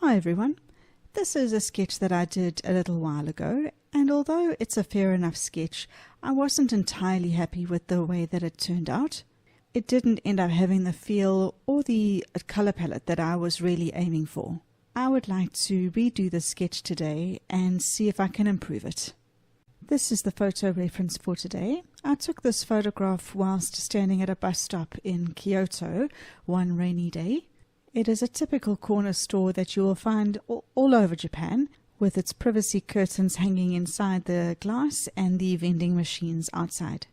Hi everyone, this is a sketch that I did a little while ago, and although it's a fair enough sketch, I wasn't entirely happy with the way that it turned out. It didn't end up having the feel or the color palette that I was really aiming for. I would like to redo the sketch today and see if I can improve it. This is the photo reference for today. I took this photograph whilst standing at a bus stop in Kyoto one rainy day. It is a typical corner store that you will find all over Japan, with its privacy curtains hanging inside the glass and the vending machines outside.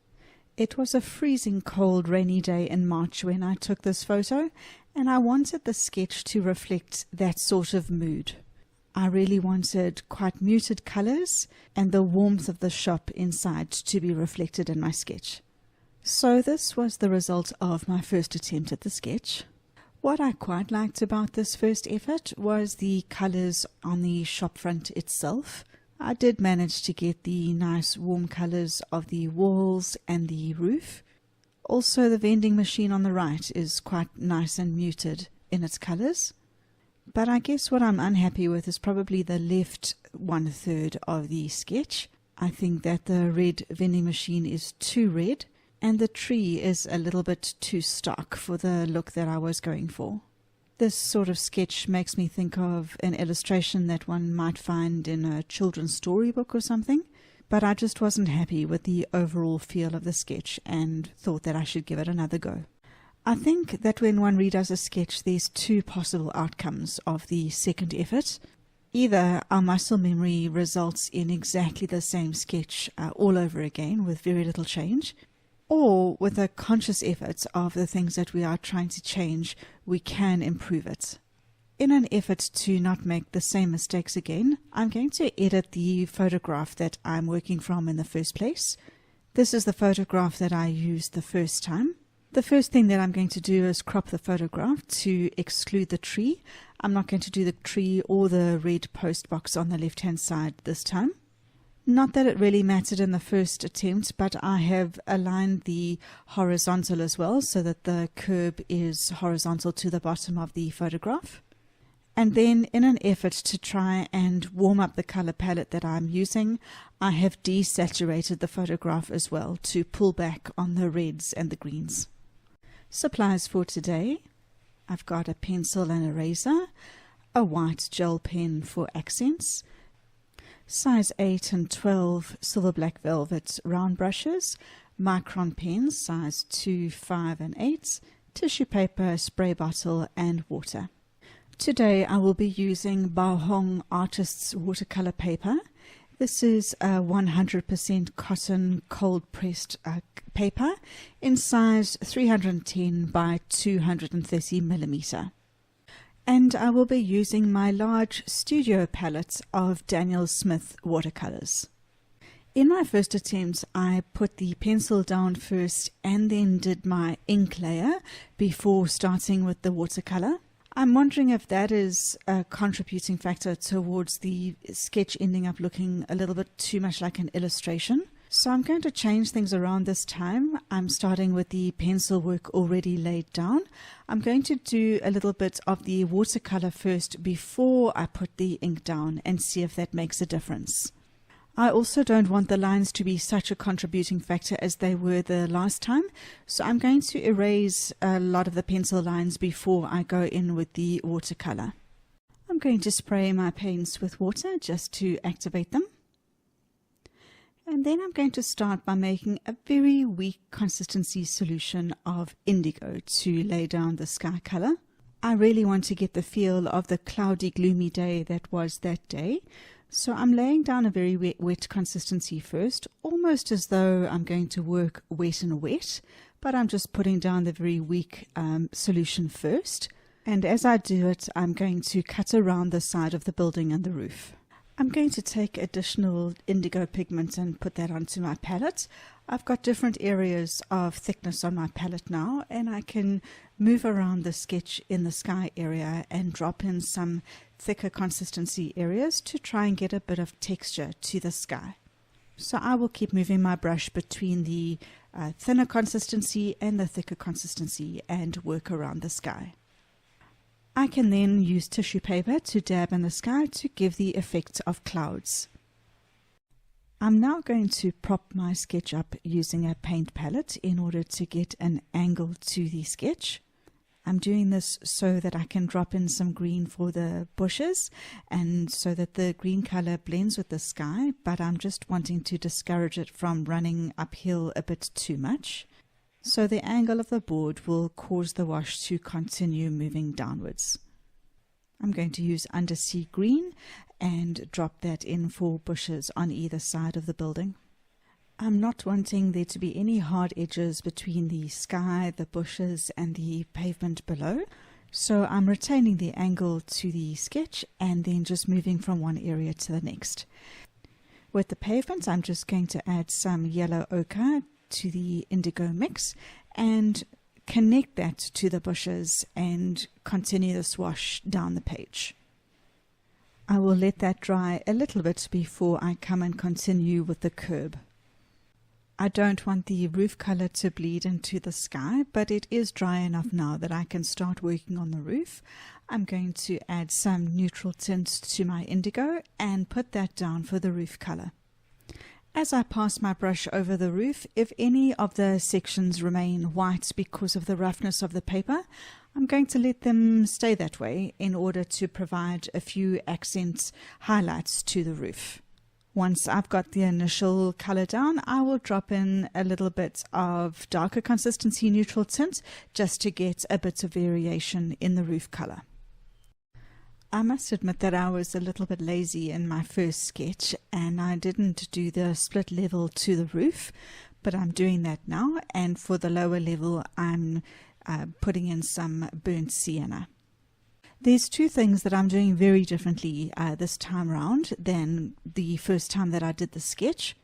It was a freezing cold rainy day in March when I took this photo, and I wanted the sketch to reflect that sort of mood. I really wanted quite muted colors and the warmth of the shop inside to be reflected in my sketch. So this was the result of my first attempt at the sketch. What I quite liked about this first effort was the colors on the shop front itself. I did manage to get the nice warm colors of the walls and the roof. Also, the vending machine on the right is quite nice and muted in its colors. But I guess what I'm unhappy with is probably the left 1/3 of the sketch. I think that the red vending machine is too red, and the tree is a little bit too stark for the look that I was going for. This sort of sketch makes me think of an illustration that one might find in a children's storybook or something, but I just wasn't happy with the overall feel of the sketch and thought that I should give it another go. I think that when one redoes a sketch, there's two possible outcomes of the second effort. Either our muscle memory results in exactly the same sketch all over again with very little change, or with a conscious effort of the things that we are trying to change, we can improve it. In an effort to not make the same mistakes again, I'm going to edit the photograph that I'm working from in the first place. This is the photograph that I used the first time. The first thing that I'm going to do is crop the photograph to exclude the tree. I'm not going to do the tree or the red post box on the left-hand side this time. Not that it really mattered in the first attempt, but I have aligned the horizontal as well so that the curb is horizontal to the bottom of the photograph. And then in an effort to try and warm up the color palette that I'm using, I have desaturated the photograph as well to pull back on the reds and the greens. Supplies for today: I've got a pencil and eraser, a white gel pen for accents, size 8 and 12 silver black velvet round brushes, micron pens size 2, 5 and 8, tissue paper, spray bottle and water. Today I will be using Baohong Artist's watercolor paper. This is a 100% cotton cold pressed paper in size 310 by 230 millimeter. And I will be using my large studio palette of Daniel Smith watercolors. In my first attempt, I put the pencil down first and then did my ink layer before starting with the watercolor. I'm wondering if that is a contributing factor towards the sketch ending up looking a little bit too much like an illustration. So I'm going to change things around this time. I'm starting with the pencil work already laid down. I'm going to do a little bit of the watercolor first before I put the ink down and see if that makes a difference. I also don't want the lines to be such a contributing factor as they were the last time, so I'm going to erase a lot of the pencil lines before I go in with the watercolor. I'm going to spray my paints with water just to activate them. And then I'm going to start by making a very weak consistency solution of indigo to lay down the sky color. I really want to get the feel of the cloudy, gloomy day that was that day. So I'm laying down a very wet consistency first, almost as though I'm going to work wet and wet, but I'm just putting down the very weak solution first. And as I do it, I'm going to cut around the side of the building and the roof. I'm going to take additional indigo pigment and put that onto my palette. I've got different areas of thickness on my palette now, and I can move around the sketch in the sky area and drop in some thicker consistency areas to try and get a bit of texture to the sky. So I will keep moving my brush between the thinner consistency and the thicker consistency and work around the sky. I can then use tissue paper to dab in the sky to give the effect of clouds. I'm now going to prop my sketch up using a paint palette in order to get an angle to the sketch. I'm doing this so that I can drop in some green for the bushes and so that the green color blends with the sky, but I'm just wanting to discourage it from running uphill a bit too much. So the angle of the board will cause the wash to continue moving downwards. I'm going to use undersea green and drop that in for bushes on either side of the building. I'm not wanting there to be any hard edges between the sky, the bushes and the pavement below. So I'm retaining the angle to the sketch and then just moving from one area to the next. With the pavement, I'm just going to add some yellow ochre to the indigo mix and connect that to the bushes and continue the wash down the page. I will let that dry a little bit before I come and continue with the curb. I don't want the roof color to bleed into the sky, but it is dry enough now that I can start working on the roof. I'm going to add some neutral tints to my indigo and put that down for the roof color. As I pass my brush over the roof, if any of the sections remain white because of the roughness of the paper, I'm going to let them stay that way in order to provide a few accent highlights to the roof. Once I've got the initial color down, I will drop in a little bit of darker consistency neutral tint just to get a bit of variation in the roof color. I must admit that I was a little bit lazy in my first sketch and I didn't do the split level to the roof, but I'm doing that now, and for the lower level I'm putting in some burnt sienna. There's two things that I'm doing very differently this time around than the first time that I did the sketch.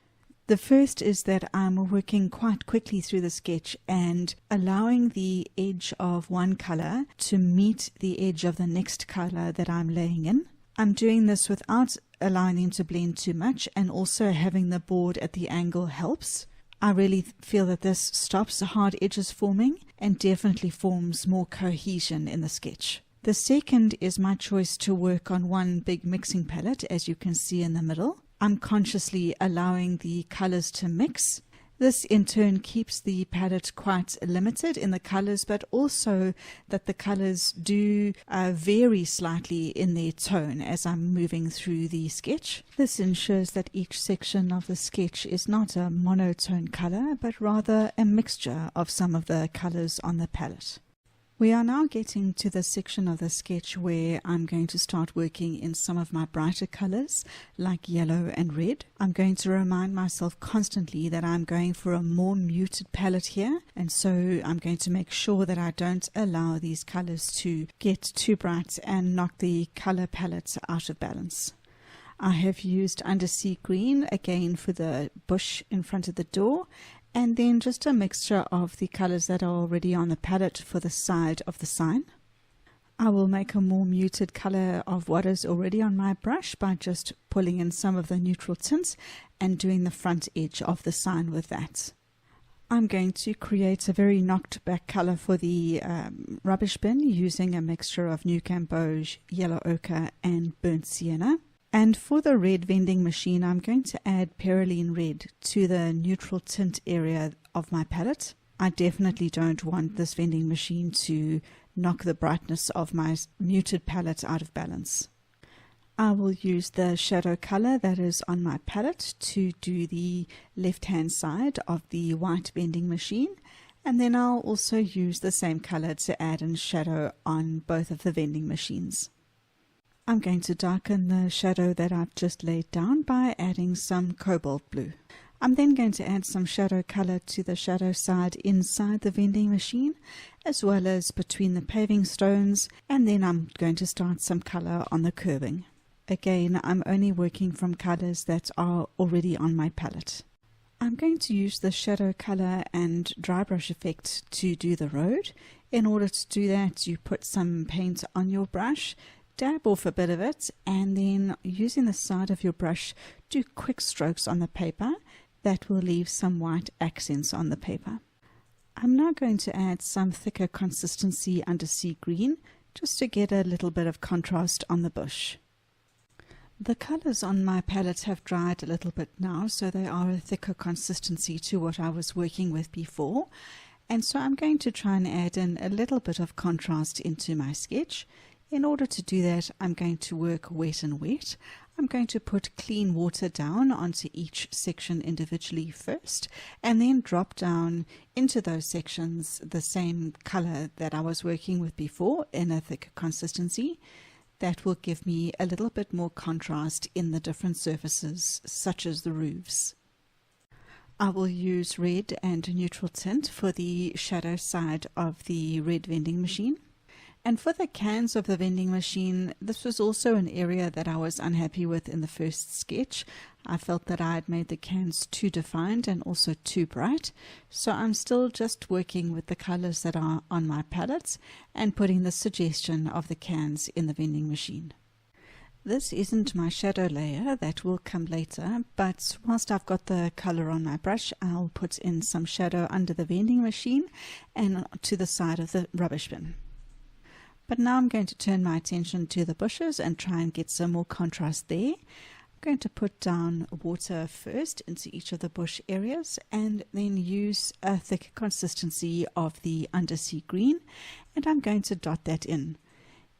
The first is that I'm working quite quickly through the sketch and allowing the edge of one color to meet the edge of the next color that I'm laying in. I'm doing this without allowing them to blend too much, and also having the board at the angle helps. I really feel that this stops hard edges forming and definitely forms more cohesion in the sketch. The second is my choice to work on one big mixing palette, as you can see in the middle. I'm consciously allowing the colors to mix. This in turn keeps the palette quite limited in the colors, but also that the colors do vary slightly in their tone as I'm moving through the sketch. This ensures that each section of the sketch is not a monotone color, but rather a mixture of some of the colors on the palette. We are now getting to the section of the sketch where I'm going to start working in some of my brighter colors like yellow and red. I'm going to remind myself constantly that I'm going for a more muted palette here, and so I'm going to make sure that I don't allow these colors to get too bright and knock the color palette out of balance. I have used undersea green again for the bush in front of the door, and then just a mixture of the colors that are already on the palette for the side of the sign. I will make a more muted color of what is already on my brush by just pulling in some of the neutral tints and doing the front edge of the sign with that. I'm going to create a very knocked back color for the rubbish bin using a mixture of New Camboge, yellow ochre and burnt sienna. And for the red vending machine, I'm going to add Perylene Red to the neutral tint area of my palette. I definitely don't want this vending machine to knock the brightness of my muted palette out of balance. I will use the shadow color that is on my palette to do the left-hand side of the white vending machine, and then I'll also use the same color to add in shadow on both of the vending machines. I'm going to darken the shadow that I've just laid down by adding some cobalt blue. I'm then going to add some shadow color to the shadow side inside the vending machine, as well as between the paving stones, and then I'm going to start some color on the curbing. Again, I'm only working from colors that are already on my palette. I'm going to use the shadow color and dry brush effect to do the road. In order to do that, you put some paint on your brush, dab off a bit of it, and then using the side of your brush, do quick strokes on the paper that will leave some white accents on the paper. I'm now going to add some thicker consistency undersea green just to get a little bit of contrast on the bush. The colours on my palette have dried a little bit now, so they are a thicker consistency to what I was working with before. And so I'm going to try and add in a little bit of contrast into my sketch. In order to do that, I'm going to work wet and wet. I'm going to put clean water down onto each section individually first, and then drop down into those sections the same colour that I was working with before in a thicker consistency. That will give me a little bit more contrast in the different surfaces, such as the roofs. I will use red and neutral tint for the shadow side of the red vending machine. And for the cans of the vending machine, this was also an area that I was unhappy with in the first sketch. I felt that I had made the cans too defined and also too bright. So I'm still just working with the colors that are on my palette and putting the suggestion of the cans in the vending machine. This isn't my shadow layer, that will come later, but whilst I've got the color on my brush, I'll put in some shadow under the vending machine and to the side of the rubbish bin. But now I'm going to turn my attention to the bushes and try and get some more contrast there. I'm going to put down water first into each of the bush areas and then use a thick consistency of the undersea green, and I'm going to dot that in.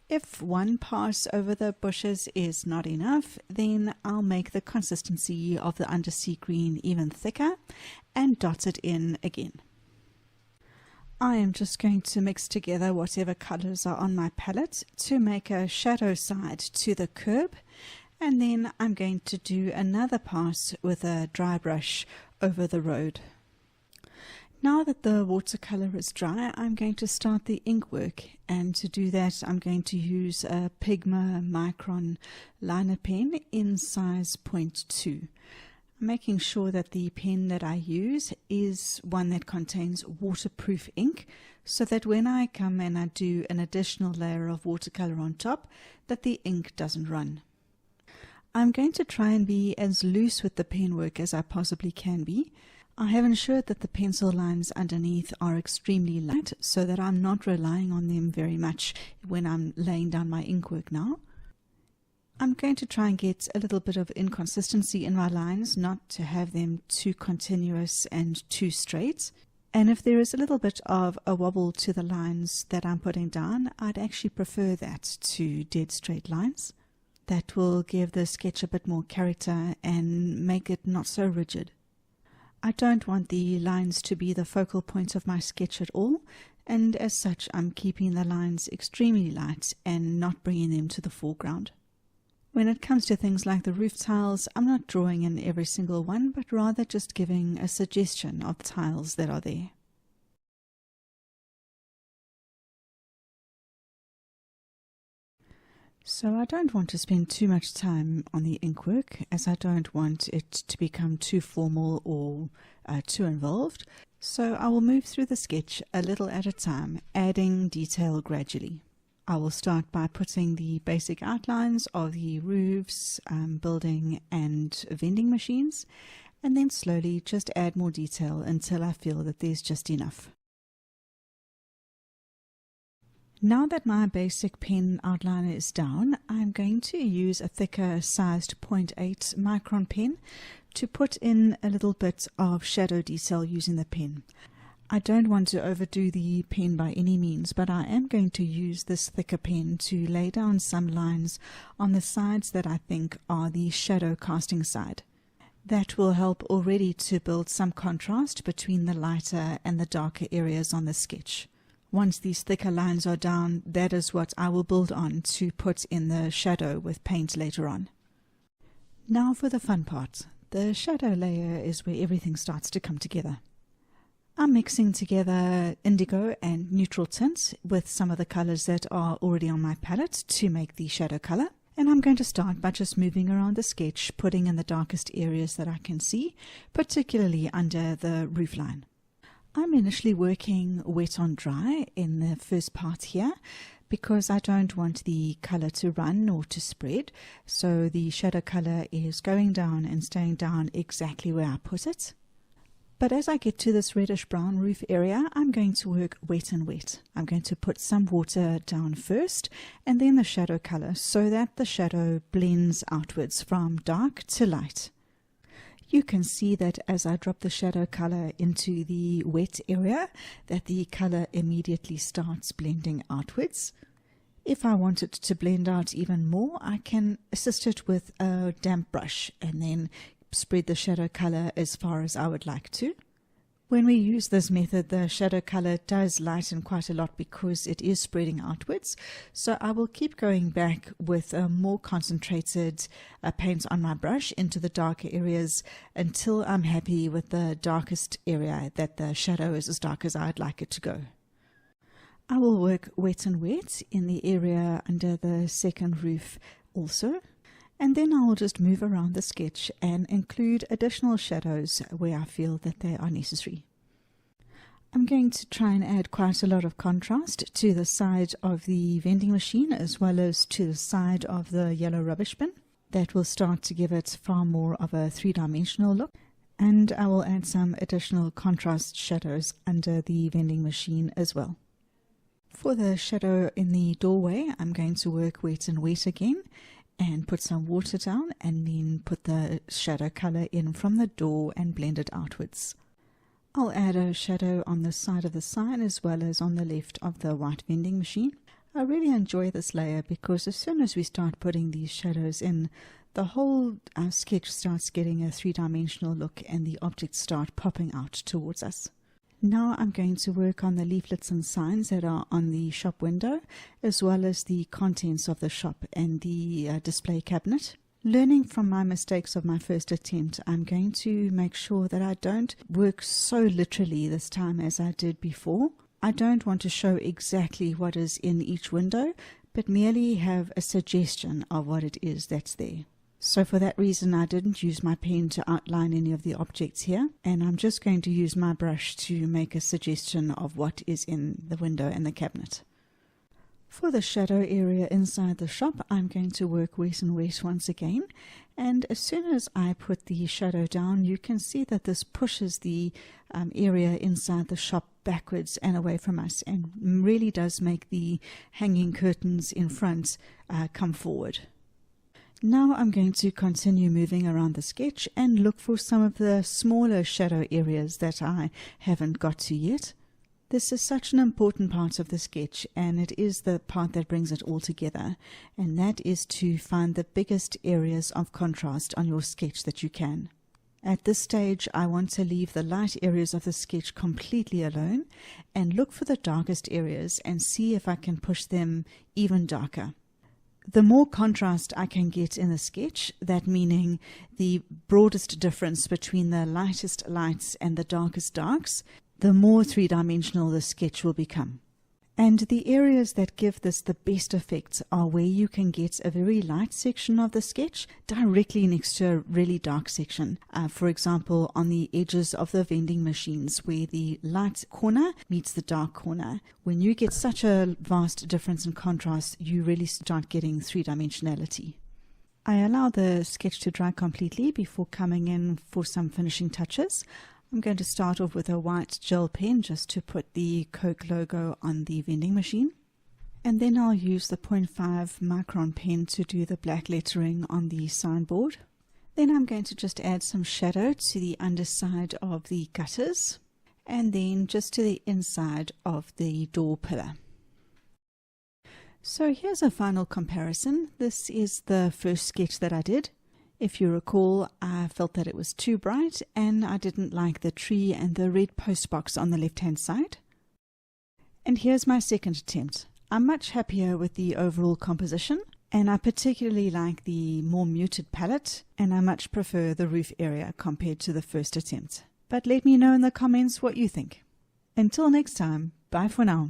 If one pass over the bushes is not enough, then I'll make the consistency of the undersea green even thicker and dot it in again. I am just going to mix together whatever colors are on my palette to make a shadow side to the curb, and then I'm going to do another pass with a dry brush over the road. Now that the watercolor is dry, I'm going to start the ink work, and to do that I'm going to use a Pigma Micron liner pen in size 0.2. I'm making sure that the pen that I use is one that contains waterproof ink, so that when I come and I do an additional layer of watercolor on top, that the ink doesn't run. I'm going to try and be as loose with the pen work as I possibly can be. I have ensured that the pencil lines underneath are extremely light so that I'm not relying on them very much when I'm laying down my ink work now. I'm going to try and get a little bit of inconsistency in my lines, not to have them too continuous and too straight. And if there is a little bit of a wobble to the lines that I'm putting down, I'd actually prefer that to dead straight lines. That will give the sketch a bit more character and make it not so rigid. I don't want the lines to be the focal point of my sketch at all, and as such I'm keeping the lines extremely light and not bringing them to the foreground. When it comes to things like the roof tiles, I'm not drawing in every single one, but rather just giving a suggestion of the tiles that are there. So I don't want to spend too much time on the ink work, as I don't want it to become too formal or too involved. So I will move through the sketch a little at a time, adding detail gradually. I will start by putting the basic outlines of the roofs, building and vending machines, and then slowly just add more detail until I feel that there's just enough. Now that my basic pen outliner is down, I'm going to use a thicker sized 0.8 micron pen to put in a little bit of shadow detail using the pen. I don't want to overdo the pen by any means, but I am going to use this thicker pen to lay down some lines on the sides that I think are the shadow casting side. That will help already to build some contrast between the lighter and the darker areas on the sketch. Once these thicker lines are down, that is what I will build on to put in the shadow with paint later on. Now for the fun part. The shadow layer is where everything starts to come together. I'm mixing together indigo and neutral tints with some of the colors that are already on my palette to make the shadow color. And I'm going to start by just moving around the sketch, putting in the darkest areas that I can see, particularly under the roofline. I'm initially working wet on dry in the first part here because I don't want the color to run or to spread. So the shadow color is going down and staying down exactly where I put it. But as I get to this reddish brown roof area, I'm going to work wet and wet. I'm going to put some water down first and then the shadow color so that the shadow blends outwards from dark to light. You can see that as I drop the shadow color into the wet area, that the color immediately starts blending outwards. If I want it to blend out even more, I can assist it with a damp brush and then spread the shadow color as far as I would like to. When we use this method, the shadow color does lighten quite a lot because it is spreading outwards. So I will keep going back with a more concentrated paint on my brush into the darker areas until I'm happy with the darkest area, that the shadow is as dark as I'd like it to go. I will work wet and wet in the area under the second roof also. And then I will just move around the sketch and include additional shadows where I feel that they are necessary. I'm going to try and add quite a lot of contrast to the side of the vending machine as well as to the side of the yellow rubbish bin. That will start to give it far more of a three-dimensional look. And I will add some additional contrast shadows under the vending machine as well. For the shadow in the doorway, I'm going to work wet and wet again, and put some water down and then put the shadow color in from the door and blend it outwards. I'll add a shadow on the side of the sign as well as on the left of the white vending machine. I really enjoy this layer because as soon as we start putting these shadows in, the whole sketch starts getting a three-dimensional look and the objects start popping out towards us. Now I'm going to work on the leaflets and signs that are on the shop window, as well as the contents of the shop and the display cabinet. Learning from my mistakes of my first attempt, I'm going to make sure that I don't work so literally this time as I did before. I don't want to show exactly what is in each window, but merely have a suggestion of what it is that's there. So for that reason, I didn't use my pen to outline any of the objects here, and I'm just going to use my brush to make a suggestion of what is in the window and the cabinet. For the shadow area inside the shop, I'm going to work wet and wet once again, and as soon as I put the shadow down, you can see that this pushes the area inside the shop backwards and away from us, and really does make the hanging curtains in front come forward. Now I'm going to continue moving around the sketch and look for some of the smaller shadow areas that I haven't got to yet. This is such an important part of the sketch, and it is the part that brings it all together, and that is to find the biggest areas of contrast on your sketch that you can. At this stage, I want to leave the light areas of the sketch completely alone and look for the darkest areas and see if I can push them even darker. The more contrast I can get in the sketch, that meaning the broadest difference between the lightest lights and the darkest darks, the more three-dimensional the sketch will become. And the areas that give this the best effect are where you can get a very light section of the sketch directly next to a really dark section. For example, on the edges of the vending machines where the light corner meets the dark corner. When you get such a vast difference in contrast, you really start getting three-dimensionality. I allow the sketch to dry completely before coming in for some finishing touches. I'm going to start off with a white gel pen just to put the Coke logo on the vending machine. And then I'll use the 0.5 micron pen to do the black lettering on the signboard. Then I'm going to just add some shadow to the underside of the gutters and then just to the inside of the door pillar. So here's a final comparison. This is the first sketch that I did. If you recall, I felt that it was too bright and I didn't like the tree and the red postbox on the left-hand side. And here's my second attempt. I'm much happier with the overall composition, and I particularly like the more muted palette, and I much prefer the roof area compared to the first attempt. But let me know in the comments what you think. Until next time, bye for now.